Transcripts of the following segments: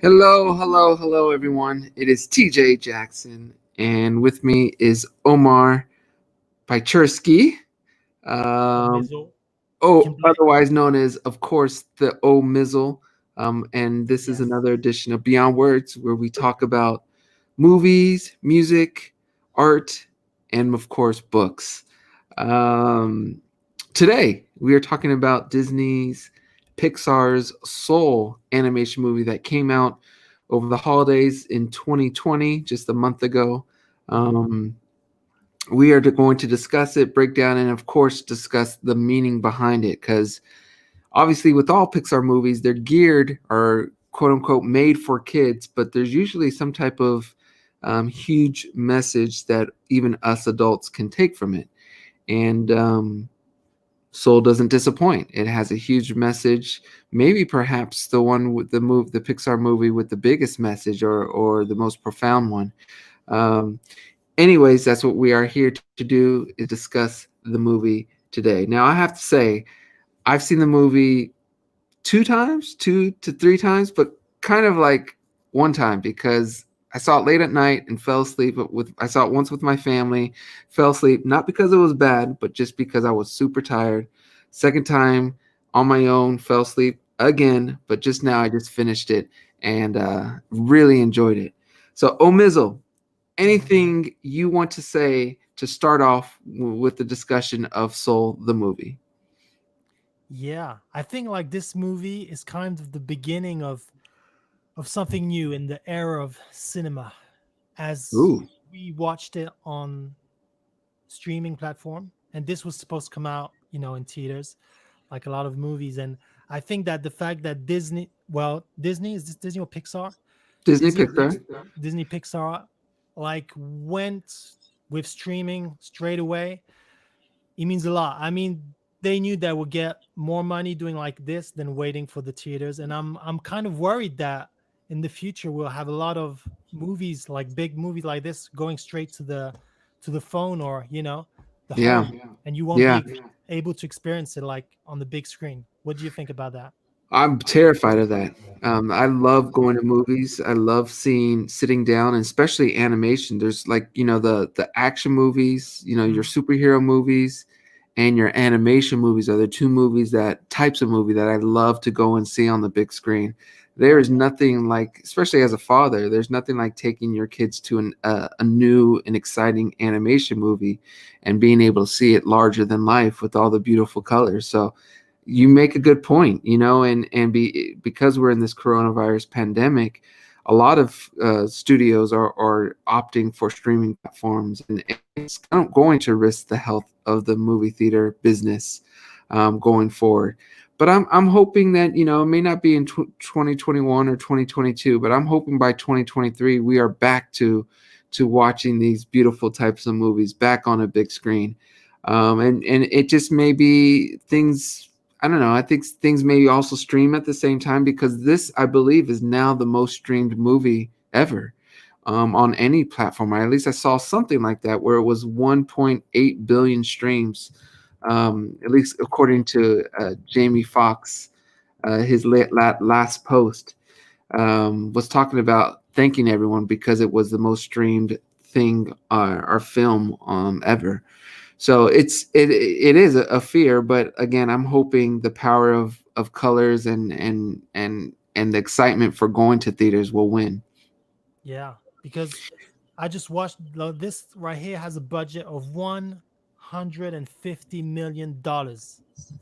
Hello, hello, hello, everyone. It is TJ Jackson, and with me is Omar Pychersky, Oh, um, Mizzle. You oh, can blame. otherwise known as, of course, the O Mizzle. And this is Yes. another edition of Beyond Words, where we talk about movies, music, art, and of course, books. Um, Today, we are talking about Disney's Pixar's Soul animation movie that came out over the holidays in 2020, just a month ago. Um, we are going to discuss it, break down, and of course, discuss the meaning behind it. Because obviously, with all Pixar movies, they're geared or quote unquote made for kids, but there's usually some type of huge message that even us adults can take from it. And Soul doesn't disappoint. It has a huge message, maybe perhaps the one with the Pixar movie with the biggest message or the most profound one. Um, Anyways, that's what we are here to do is discuss the movie today. Now, I have to say, I've seen the movie two times, 2 to 3 times, but kind of like one time because I saw it late at night and fell asleep. I saw it once with my family, fell asleep not because it was bad, but just because I was super tired. Second time on my own, fell asleep again, but just now I just finished it and really enjoyed it. So, Omizzle, Mhm. anything you want to say to start off with the discussion of Soul the movie? Yeah, I think like this movie is kind of the beginning of something new in the era of cinema. As Ooh, we watched it on streaming platform, and this was supposed to come out, in theaters, like a lot of movies. And I think that the fact that Disney, is this Disney or Pixar? Disney Disney, Pixar. Disney Pixar, like went with streaming straight away. It means a lot. I mean, they knew that would get more money doing like this than waiting for the theaters, and I'm kind of worried that in the future we'll have a lot of movies, like big movies like this, going straight to the phone, or the Yeah, home, and you won't yeah. be able to experience it like on the big screen. What do you think about that? I'm terrified of that. I love going to movies. I love sitting down, and especially animation. There's like the action movies, your Mhm. superhero movies, and your animation movies are the two movies that types of movie that I love to go and see on the big screen. There Yeah. is nothing like, especially as a father, there's nothing like taking your kids to a new and exciting animation movie and being able to see it larger than life with all the beautiful colors. So you make a good point, because we're in this coronavirus pandemic, a lot of studios are opting for streaming platforms, and it's kind of going to risk the health of the movie theater business going forward. But I'm hoping that it may not be in 2021 or 2022, but I'm hoping by 2023 we are back to watching these beautiful types of movies back on a big screen. And it just may be things. I don't know. I think things may also stream at the same time because this, I believe, is now the most streamed movie ever on any platform. Or at least I saw something like that where it was 1.8 billion streams, at least according to Jamie Foxx. His last post was talking about thanking everyone because it was the most streamed thing or film ever. So it is a fear, but again, I'm hoping the power of colors and the excitement for going to theaters will win. Yeah, because I just watched this right here has a budget of $150 million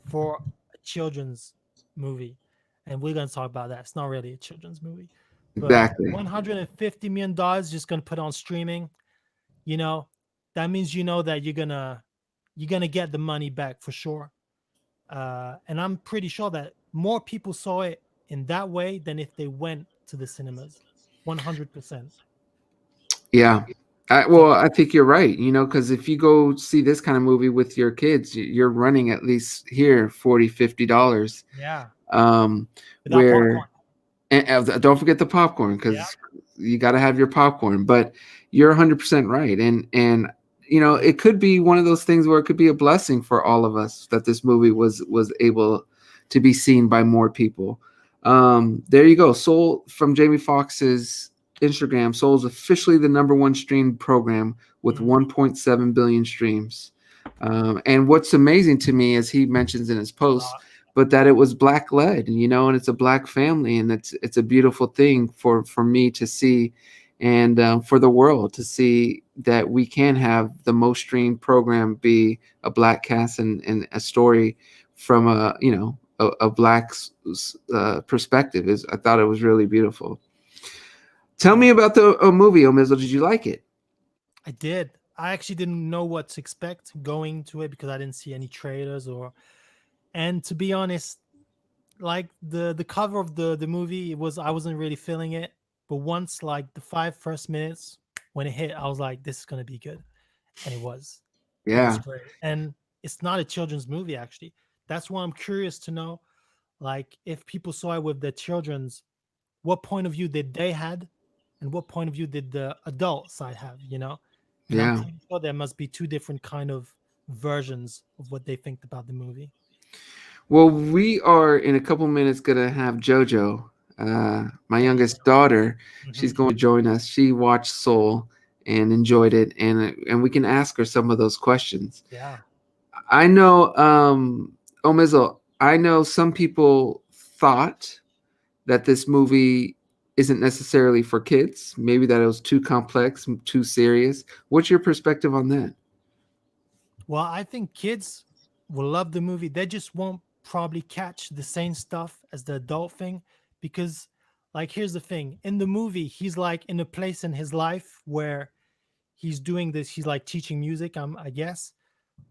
for a children's movie, and we're gonna talk about that. It's not really a children's movie, but Exactly. $150 million just gonna put on streaming. You know, that means that you're gonna get the money back for sure. And I'm pretty sure that more people saw it in that way than if they went to the cinemas. 100%. Yeah. So Well, I think you're right. Because if you go see this kind of movie with your kids, you're running at least here $40-$50. yeah, Um, without where popcorn. and don't forget the popcorn Yeah. because you got to have your popcorn. But you're 100% right, and it could be one of those things where it could be a blessing for all of us that this movie was able to be seen by more people. There you go. Soul from Jamie Foxx's Instagram. Soul is officially the number one streamed program with Mhm. 1.7 billion streams. And what's amazing to me, as he mentions in his A post, lot. but that it was black led, and it's a black family, and it's a beautiful thing for me to see, and for the world to see that we can have the most streamed program be a black cast and a story from a black perspective. Is I thought it was really beautiful. Tell me Yeah, about the movie, Omizel. Did you like it? I did. I actually didn't know what to expect going to it because I didn't see any trailers or. And to be honest, like the cover of the movie, it was I wasn't really feeling it. But once like the first 5 minutes when it hit, I was like, this is gonna be good, and it was. It was Yeah, great. And it's not a children's movie actually. That's why I'm curious to know, like, if people saw it with their children's, what point of view did they had, and what point of view did the adult side have? And I'm yeah. pretty sure there must be two different kind of versions of what they think about the movie. Well, we are in a couple minutes gonna have JoJo, my There you youngest daughter. go. She's going to join us. She watched Soul and enjoyed it, and we can ask her some of those questions. Yeah. I know, Omizel. I know some people thought that this movie isn't necessarily for kids. Maybe that it was too complex, too serious. What's your perspective on that? Well, I think kids will love the movie. They just won't probably catch the same stuff as the adult thing because, like, here's the thing: in the movie, he's like in a place in his life where he's doing this. He's like teaching music, I guess,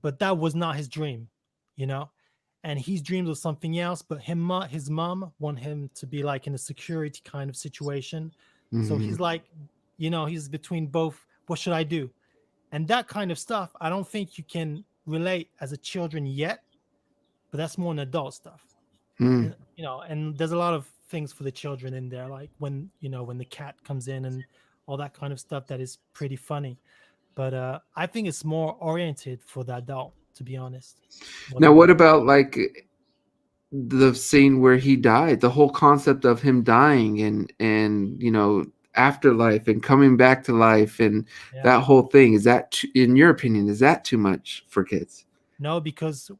but that was not his dream, you know. And his dreams was something else. But his mom want him to be like in a security kind of situation. So Hmm. he's like, he's between both. What should I do? And that kind of stuff, I don't think you can relate as a children yet, but that's more an adult stuff. Mm. And there's a lot of things for the children in there, like when the cat comes in and all that kind of stuff that is pretty funny. But I think it's more oriented for the adult, to be honest, more Now, than what the. about like the scene where he died? The whole concept of him dying and afterlife and coming back to life and Yeah. that whole thing, is that in your opinion, is that too much for kids? No, because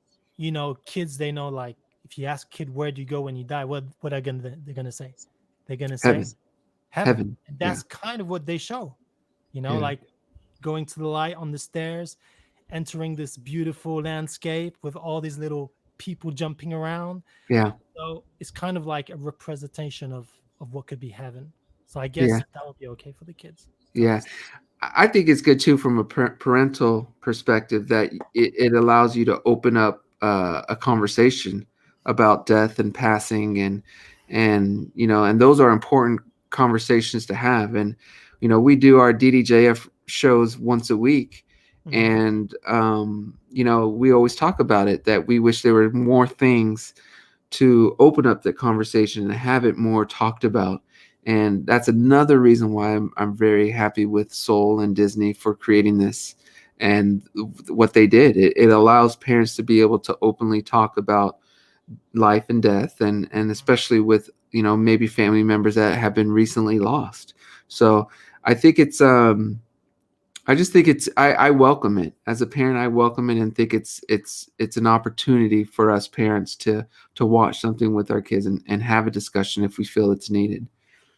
kids, they know, like, if you ask kid where do you go when you die, what are they're gonna say? They're gonna say Heaven. heaven. Heaven. And Yeah. that's kind of what they show, Yeah. like going to the light on the stairs, entering this beautiful landscape with all these little people jumping around. Yeah. So it's kind of like a representation of what could be heaven. So I Yeah. guess that would be okay for the kids to Yeah. understand. I think it's good too from a parental perspective that it allows you to open up a conversation about death and passing and those are important conversations to have. And we do our DDJF shows once a week, Hmm. and we always talk about it, that we wish there were more things to open up the conversation and have it more talked about. And that's another reason why I'm very happy with Soul and Disney for creating this and what they did. It allows parents to be able to openly talk about life and death, and especially with maybe family members that have been recently lost. So I think I just think I welcome it as a parent. I welcome it and think it's an opportunity for us parents to watch something with our kids and have a discussion if we feel it's needed.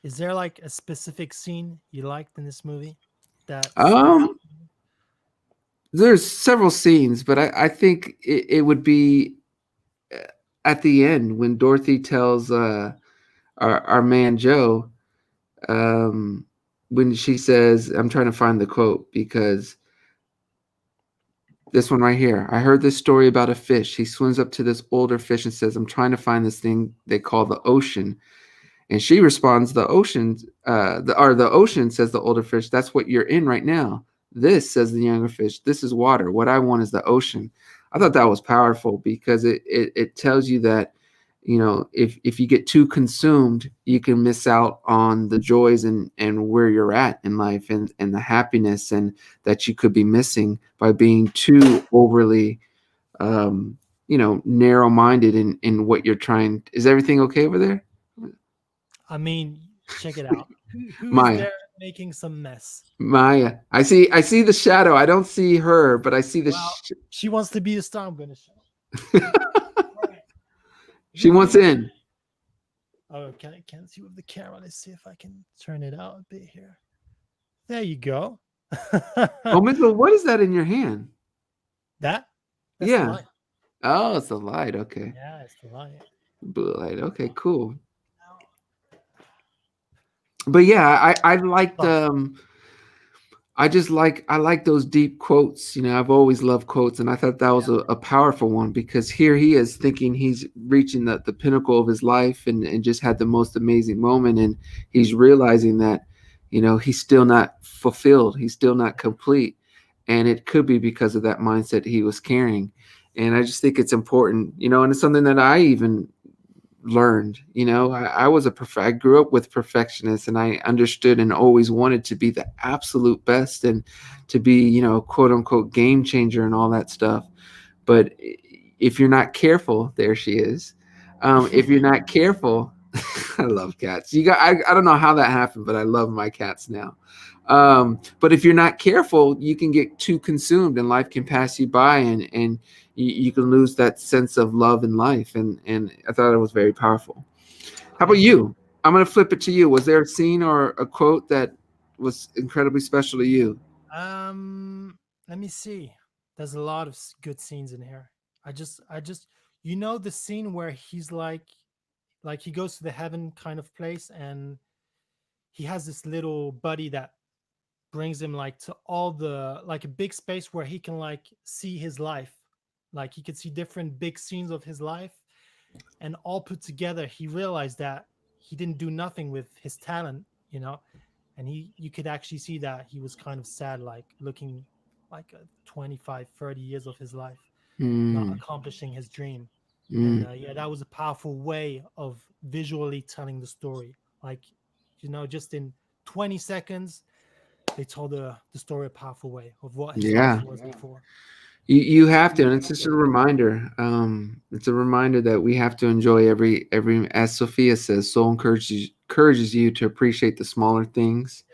Is there like a specific scene you liked in this movie that stuck out? Um, there's several scenes, but I think it would be at the end when Dorothy tells our man Joe, um, when she says, I'm trying to find the quote because this one right here. I heard this story about a fish. He swims up to this older fish and says, I'm trying to find this thing they call the ocean. And she responds, the ocean, the ocean, says the older fish, that's what you're in right now. This, says the younger fish, this is water. What I want is the ocean. I thought that was powerful because it tells you that, if you get too consumed, you can miss out on the joys and where you're at in life and the happiness and that you could be missing by being too overly, narrow minded in what you're trying. Is everything okay over there? I mean, check it out. Who is Maya. there making some mess? Maya. I see the shadow. I don't see her, but I see the Well, she wants to be the star. I'm gonna show. All right. she wants Who? in. Oh, can't see with the camera. Let's see if I can turn it out a bit here. There you go. Oh, Mitchell, what is that in your hand? that that's the Yeah. light. Oh, it's the light. Okay. Yeah, it's the light. Blue light. Okay, cool. But yeah, I liked Fun. I like those deep quotes. You know, I've always loved quotes, and I thought that was a powerful one because here he is thinking he's reaching the pinnacle of his life and just had the most amazing moment, and he's realizing that, you know, he's still not fulfilled, he's still not complete, and it could be because of that mindset he was carrying. And I just think it's important, you know, and it's something that I even learned. You know, I was I grew up with perfectionists, and I understood and always wanted to be the absolute best and to be, you know, quote unquote game changer and all that stuff. But if you're not careful, there she is. If you're not careful, I love cats. I don't know how that happened, but I love my cats now. But if you're not careful, you can get too consumed and life can pass you by, and you can lose that sense of love in life. And I thought it was very powerful. How I about agree. you? I'm going to flip it to you. Was there a scene or a quote that was incredibly special to you? Let me see. There's a lot of good scenes in here. I just, you know, the scene where he's like he goes to the heaven kind of place, and he has this little buddy that brings him like to all the like a big space where he can like see his life, like he could see different big scenes of his life, and all put together he realized that he didn't do nothing with his talent, you know. And he you could actually see that he was kind of sad, like looking like 25 30 years of his life not Mm, accomplishing his dream. And mm, yeah, that was a powerful way of visually telling the story, like, you know, just in 20 seconds they told the story a powerful way of what his life yeah. was before. You have to, and it's just a reminder. It's a reminder that we have to enjoy every. As Sophia says, soul encourages you to appreciate the smaller things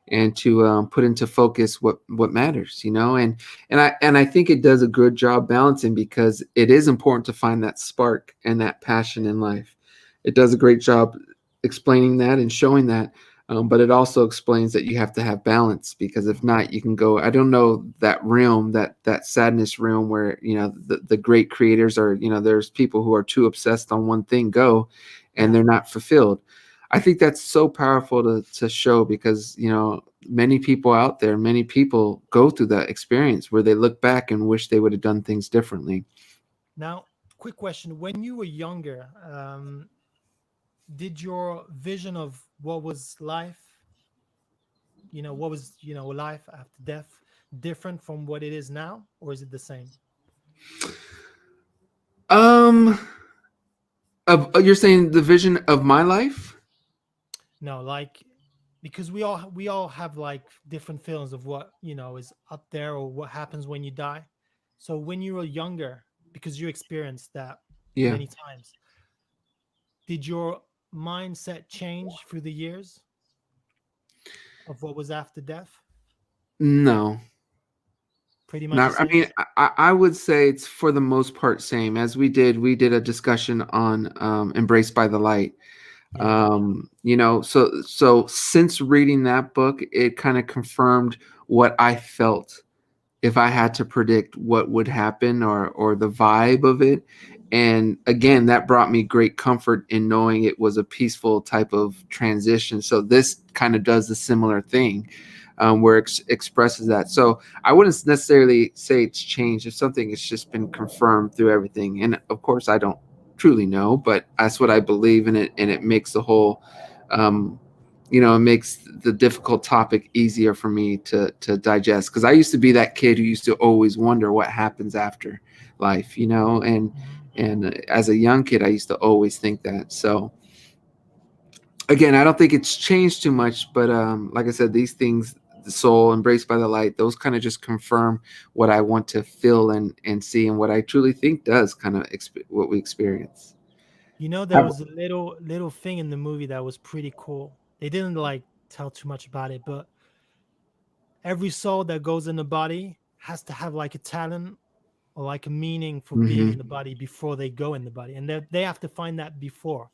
and to put into focus what matters. You know, and I think it does a good job balancing because it is important to find that spark and that passion in life. It does a great job explaining that and showing that. But it also explains that you have to have balance because if not, you can go. I don't know that realm, that sadness realm where, you know, the great creators are. You know, there's people who are too obsessed on one thing, and Yeah. they're not fulfilled. I think that's so powerful to show because, you know, many people out there, many people go through that experience where they look back and wish they would have done things differently. Now, quick question: when you were younger, did your vision of what was life, you know, what was, you know, life after death, different from what it is now, or is it the same? Um, you're saying the vision of my life? No, like, because we all have like different feelings of what, you know, is up there or what happens when you die. So when you were younger, because you experienced that Yeah. many times, did your mindset change through the years of what was after death? No. Pretty much the Not, I same. mean, I would say it's for the most part same as we did a discussion on Embraced by the Light. Yeah. You know, so since reading that book, it kind of confirmed what I felt if I had to predict what would happen or the vibe of it. And again, that brought me great comfort in knowing it was a peaceful type of transition. So this kind of does a similar thing, where it expresses that. So I wouldn't necessarily say it's changed. It's something it's just been confirmed through everything. And of course, I don't truly know, but that's what I believe in it, and it makes the whole um, you know, it makes the difficult topic easier for me to digest because I used to be that kid who used to always wonder what happens after life, you know, Mhm. and as a young kid I used to always think that. So again, I don't think it's changed too much, but like I said, these things, the soul, embraced by the light, those kind of just confirm what I want to feel and see, and what I truly think does kind of what we experience. There was a little thing in the movie that was pretty cool. They didn't like tell too much about it, but every soul that goes in the body has to have like a talent or like a meaning for being Hmm. in the body before they go in the body, and they have to find that before.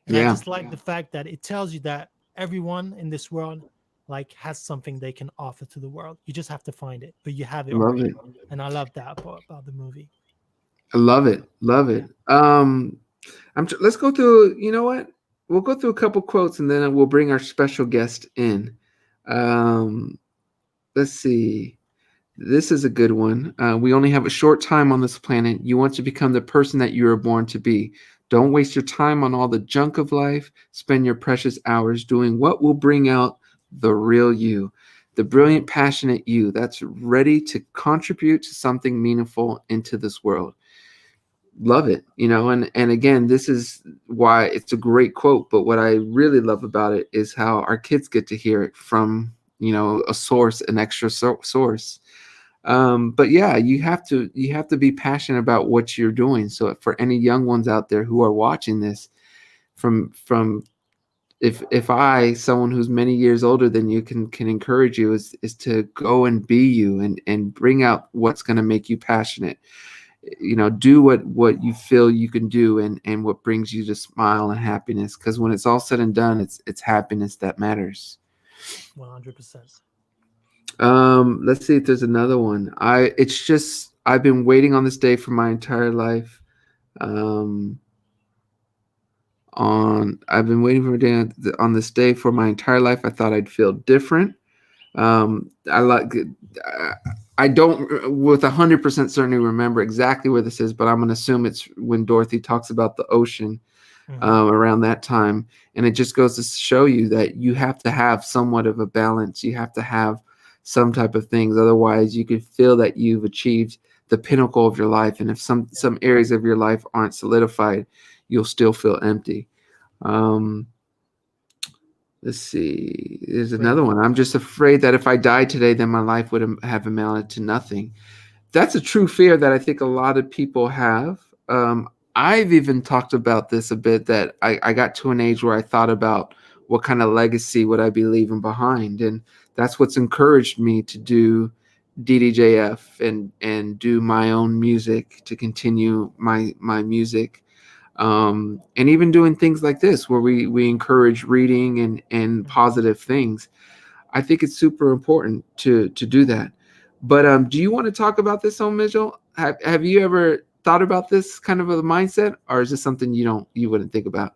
And I Yeah, just like the fact that it tells you that everyone in this world like has something they can offer to the world. You just have to find it, but you have it love it. already. And I love that part about the movie. I love it. Love Yeah. it. Let's go through. You know what? We'll go through a couple quotes and then we'll bring our special guest in. Um, let's see. This is a good one. We only have a short time on this planet. You want to become the person that you were born to be. Don't waste your time on all the junk of life. Spend your precious hours doing what will bring out the real you, the Mhm. brilliant, passionate you that's ready to contribute to something meaningful into this world. Love it, and again, this is why it's a great quote. But what I really love about it is how our kids get to hear it from a source, an extra source. But yeah, you have to be passionate about what you're doing. So for any young ones out there who are watching this, from if I, someone who's many years older than you, can encourage you, is to go and be you, and bring out what's going to make you passionate. Do what you feel you can do, and what brings you to smile and happiness, because when it's all said and done, it's happiness that matters. 100%. Let's see if there's another one. It's just I've been waiting on this day for my entire life. Um, on I've been waiting for a day on this day for my entire life. I thought I'd feel different. I like. I don't with 100% certainty remember exactly where this is, but I'm gonna assume it's when Dorothy talks about the ocean, Hmm. around that time. And it just goes to show you that you have to have somewhat of a balance. You have to have some type of things. Otherwise, you could feel that you've achieved the pinnacle of your life. And if Yeah. some areas of your life aren't solidified, you'll still feel empty. Um, let's see. There's Great another one. one. I'm just afraid that if I died today, then my life would have amounted to nothing. That's a true fear that I think a lot of people have. I've even talked about this a bit, that I got to an age where I thought about what kind of legacy would I be leaving behind, and that's what's encouraged me to do DDJF, and do my own music, to continue my music, and even doing things like this where we encourage reading and Mhm. positive things. I think it's super important to do that. But do you want to talk about this, on Mitchell? Have you ever thought about this kind of a mindset, or is this something you wouldn't think about?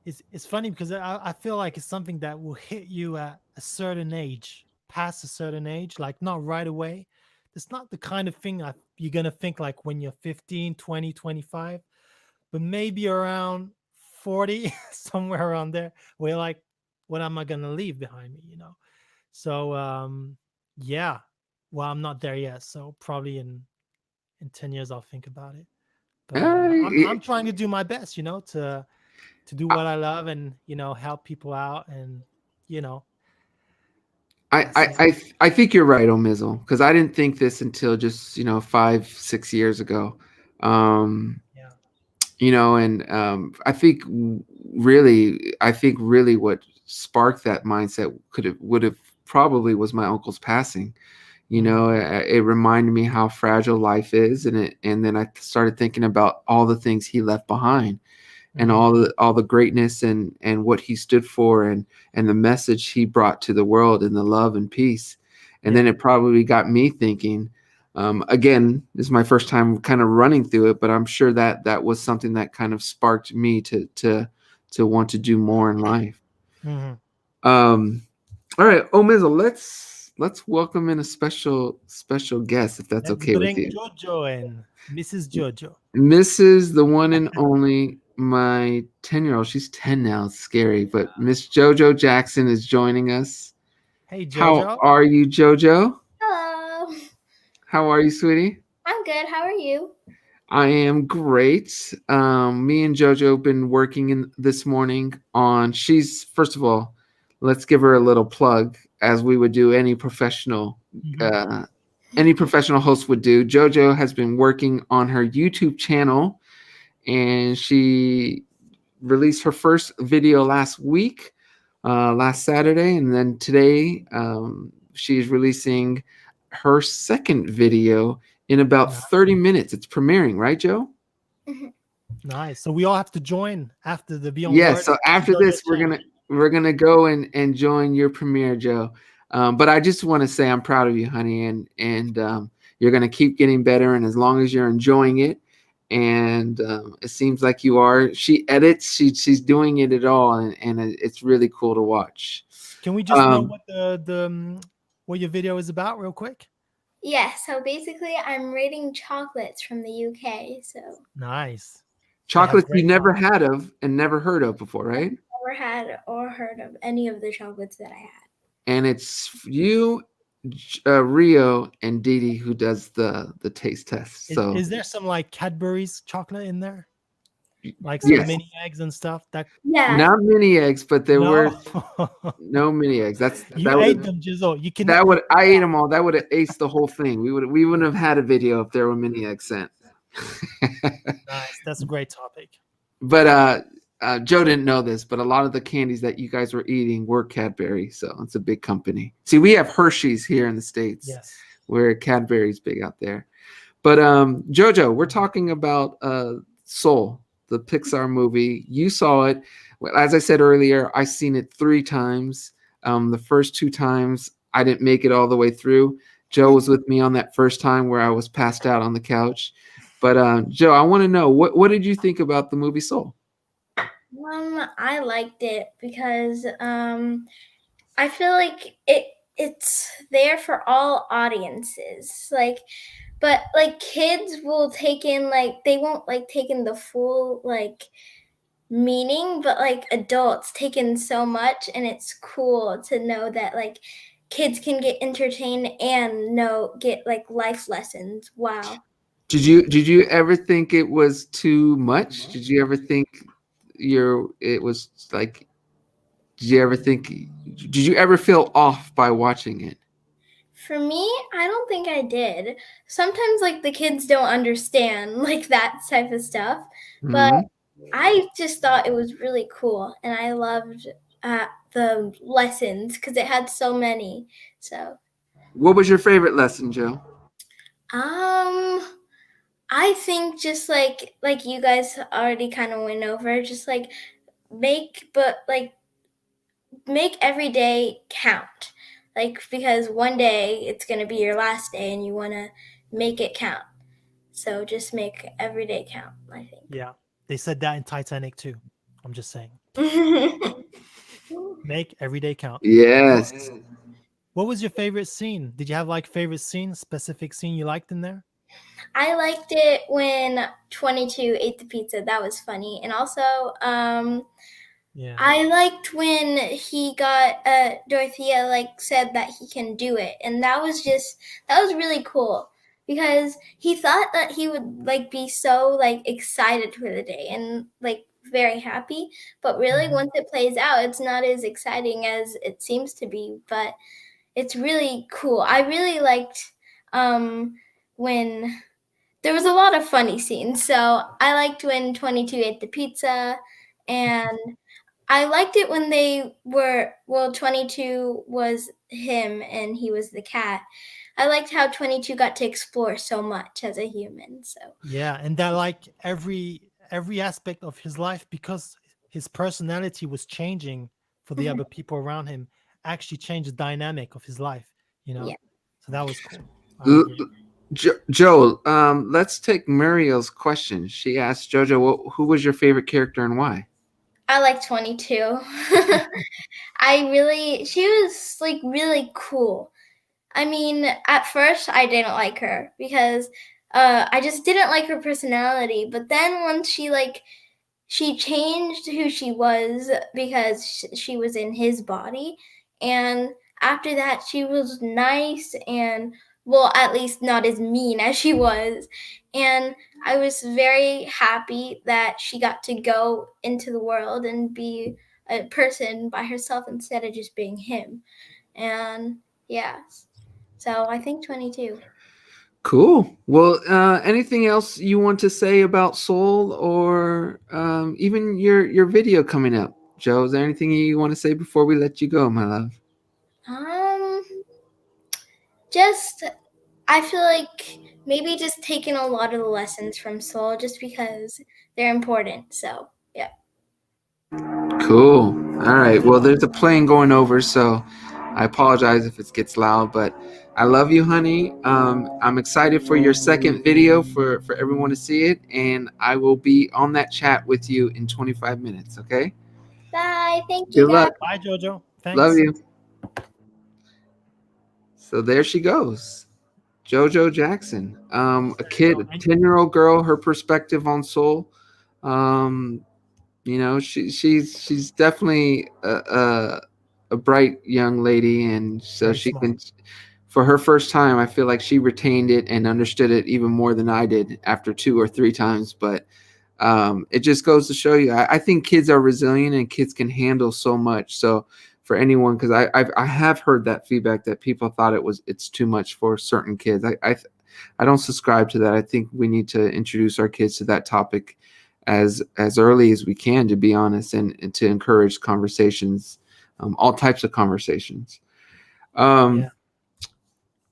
It's funny because I feel like it's something that will hit you at a certain age, past a certain age, like not right away. It's not the kind of thing you're going to think like when you're 15, 20, 25, but maybe around 40, somewhere around there, where you're like, what am I going to leave behind me? So, yeah, well, I'm not there yet. So probably in 10 years, I'll think about it. But I'm I trying to do my best, to do what I love and help people out and you know I that's I it. I, I think you're right, Omizel, because I didn't think this until just 5-6 years ago. Um, Yeah. and I think really what sparked that mindset would have probably was my uncle's passing. Mm-hmm. It reminded me how fragile life is, and then I started thinking about all the things he left behind, and Mm-hmm. all the greatness, and what he stood for, and the message he brought to the world, and the love and peace. And then Yeah. it probably got me thinking, again, this is my first time kind of running through it, but I'm sure that that was something that kind of sparked me to want to do more in life. Mm-hmm. um all right, Omizel, let's welcome in a special guest, if that's Let's okay with bring you. Jojo and Mrs. Jojo. Mrs. the one and only, my 10-year-old. She's 10 now. It's scary, but Miss JoJo Jackson is joining us. Hey How Jojo. are you, JoJo? Hello. How are you, sweetie? I'm good. How are you? I am great. Me and JoJo have been working in this morning on. She's first of all, let's give her a little plug, as we would do Mm-hmm. uh, any professional host would do. JoJo has been working on her YouTube channel, and released her first video last week, last Saturday, and then today she's releasing her second video in about Nice. 30 minutes. It's premiering, right, Joe? Nice. So we all have to join after the Beyond Yes. Words. So after JoJo's this, we're channel. gonna go and join your premiere, Joe. But I just want to say I'm proud of you, honey, and you're gonna keep getting better. And as long as you're enjoying it, and it seems like you are. She edits. She's doing it at all, and it's really cool to watch. Can we just know what what your video is about, real quick? Yeah, so basically I'm rating chocolates from the UK. So Nice. Chocolates you great never chocolate. had of and never heard of before, right? never had or heard of any of the chocolates that I had. And it's you, Rio, and Didi who does the taste test. So Is there some like Cadbury's chocolate in there? Like some yes, mini eggs and stuff? That Yeah. not mini eggs, but there were no. no mini eggs. You That ate would them, Jizzle. You can. that would I ate them all. That would have aced the whole thing. We wouldn't have had a video if there were mini eggs sent. Nice. That's a great topic. But Joe didn't know this, but a lot of the candies that you guys were eating were Cadbury, so it's a big company. See, we have Hershey's here in the States, Yes. where Cadbury's big out there. But Jojo, we're talking about Soul, the Pixar movie. You saw it. As I said earlier, I've seen it 3 times. The first 2 times, I didn't make it all the way through. Joe was with me on that first time where I was passed out on the couch. But Joe, I want to know, what did you think about the movie Soul? I liked it because I feel like it's there for all audiences. But kids will take in they won't take in the full meaning, but adults take in so much, and it's cool to know that kids can get entertained and get life lessons. Wow. Did you ever think it was too much? Did you ever think it was like? Did you ever think? Did you ever feel off by watching it? For me, I don't think I did. Sometimes the kids don't understand that type of stuff, but I just thought it was really cool, and I loved the lessons because it had so many. So, what was your favorite lesson, Joe? I think just like you guys already kind of went over, just make make every day count. Because one day it's going to be your last day and you want to make it count. So just make every day count, I think. Yeah. They said that in Titanic too. I'm just saying. Make every day count. Yes. What was your favorite scene? Did you have favorite scene, specific scene you liked in there? I liked it when 22 ate the pizza. That was funny. And also, yeah, I liked when he got Dorothea said that he can do it, and that was really cool because he thought that he would be so excited for the day and very happy, but really once it plays out, it's not as exciting as it seems to be. But it's really cool. I really liked when there was a lot of funny scenes. So I liked when 22 ate the pizza, and I liked it when 22 was him and he was the cat. I liked how 22 got to explore so much as a human. So yeah, and that every aspect of his life, because his personality was changing for the other people around him, actually changed the dynamic of his life. Yeah. So that was cool. Joe, let's take Muriel's question. She asked Jojo, who was your favorite character and why? I like 22. She was really cool. I mean, at first I didn't like her because I just didn't like her personality. But then once she changed who she was because she was in his body. And after that, she was nice and, well, at least not as mean as she was. And I was very happy that she got to go into the world and be a person by herself instead of just being him. And yeah, so I think 22. Cool. Well, anything else you want to say about Soul, or even your video coming up, Joe? Is there anything you want to say before we let you go, my love? Um, just I feel like maybe just taking a lot of the lessons from Soul just because they're important. So yeah. Cool. All right. Well, there's a plane going over, so I apologize if it gets loud, but I love you, honey. I'm excited for your second video for everyone to see it, and I will be on that chat with you in 25 minutes. Okay. Bye. Thank you, Good guys. luck. Bye, Jojo. Love Thanks. you. So there she goes. JoJo Jackson, a There you kid, go. a And 10-year-old girl, her perspective on soul. Um, she's definitely a bright young lady, and so very she smart. can. For her first time, I feel like she retained it and understood it even more than I did after 2 or 3 times. But it just goes to show you, I think kids are resilient and kids can handle so much. So for anyone, because I have heard that feedback that people thought it's too much for certain kids. I don't subscribe to that. I think we need to introduce our kids to that topic as early as we can, to be honest, and to encourage conversations, all types of conversations. Yeah. Um,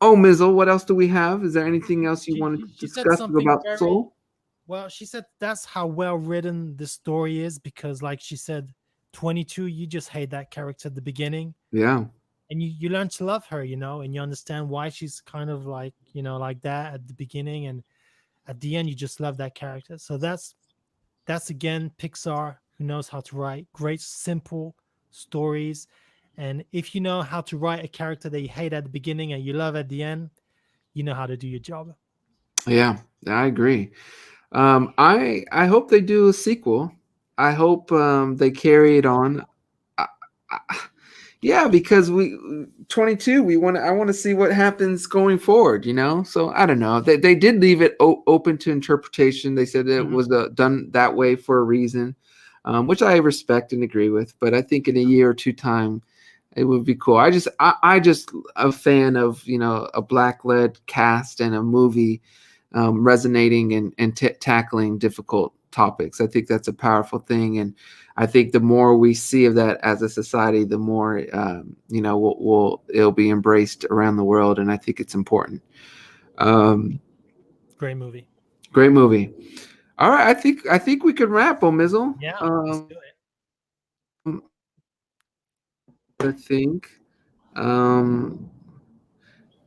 oh, Mizzle, what else do we have? Is there anything else you wanted to She said discuss something about very Soul? well. She said that's how well written the story is because, like she said, 22, you just hate that character at the beginning, Yeah, and you learn to love her, and you understand why she's kind of like like that at the beginning, and at the end you just love that character. So that's again Pixar, who knows how to write great simple stories. And if you know how to write a character that you hate at the beginning and you love at the end, you know how to do your job. yeah, I agree. I hope they do a sequel. I hope they carry it on. I, I, yeah, because we 22. I want to see what happens going forward. So I don't know. They did leave it open to interpretation. They said it Mhm. was done that way for a reason, which I respect and agree with. But I think in a year or two time, it would be cool. I just a fan of a black led cast and a movie resonating and tackling difficult topics. I think that's a powerful thing, and I think the more we see of that as a society, the more it'll be embraced around the world, and I think it's important. Um, Great movie. Great movie. All right, I think we could wrap on Mizzle. Yeah, let's do it. I think. Um,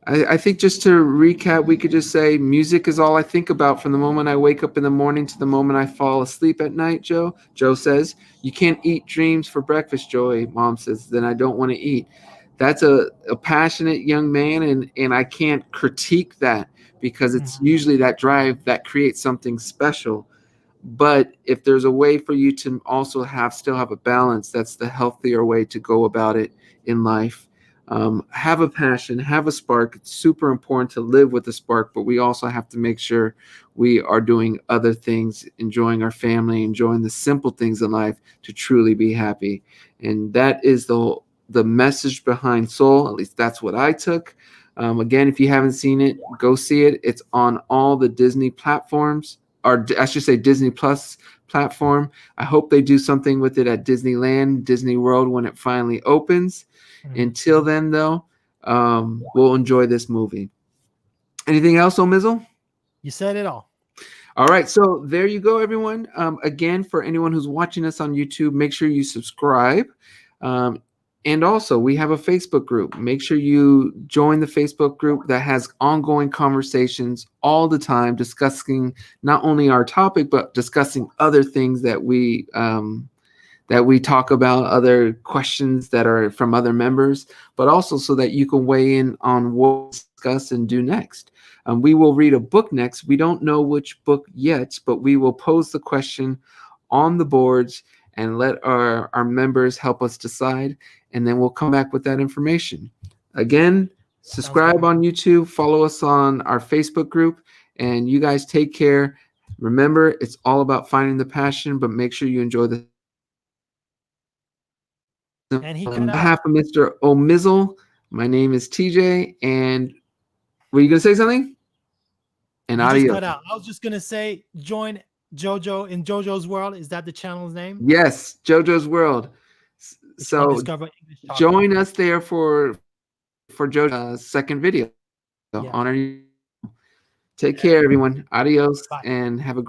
I think just to recap, we could just say music is all I think about from the moment I wake up in the morning to the moment I fall asleep at night, Joe. Joe says, "You can't eat dreams for breakfast, Joey." Mom says, "Then I don't want to eat." That's a passionate young man, and I can't critique that because it's Mhm. usually that drive that creates something special. But if there's a way for you to also still have a balance, that's the healthier way to go about it in life. Have a passion, have a spark. It's super important to live with a spark, but we also have to make sure we are doing other things, enjoying our family, enjoying the simple things in life to truly be happy. And that is the message behind Soul. At least that's what I took. Again, if you haven't seen it, go see it. It's on all the Disney platforms, or I should say Disney Plus platform. I hope they do something with it at Disneyland, Disney World when it finally opens. Mhm. Until then, though, we'll enjoy this movie. Anything else, Omizzle? You said it all. All right, so there you go, everyone. Again, for anyone who's watching us on YouTube, make sure you subscribe. Um, and also, we have a Facebook group. Make sure you join the Facebook group that has ongoing conversations all the time, discussing not only our topic, but discussing other things that we talk about, other questions that are from other members, but also so that you can weigh in on what to discuss and do next. We will read a book next. We don't know which book yet, but we will pose the question on the boards and let our members help us decide, and then we'll come back with that information. Again, Sounds good. subscribe on YouTube, follow us on our Facebook group, and you guys take care. Remember, it's all about finding the passion, but make sure you enjoy the And he cut on out. behalf of Mr. O'Mizzle, my name is TJ, and were you going to say something? And You just cut adios. out. I was just gonna say, join JoJo in JoJo's World. Is that the channel's name? Yes, JoJo's World. It's called So Discover English Talk. join us there for JoJo's second video Yeah. on our. Take care, everyone. Adios, Bye. and have a great.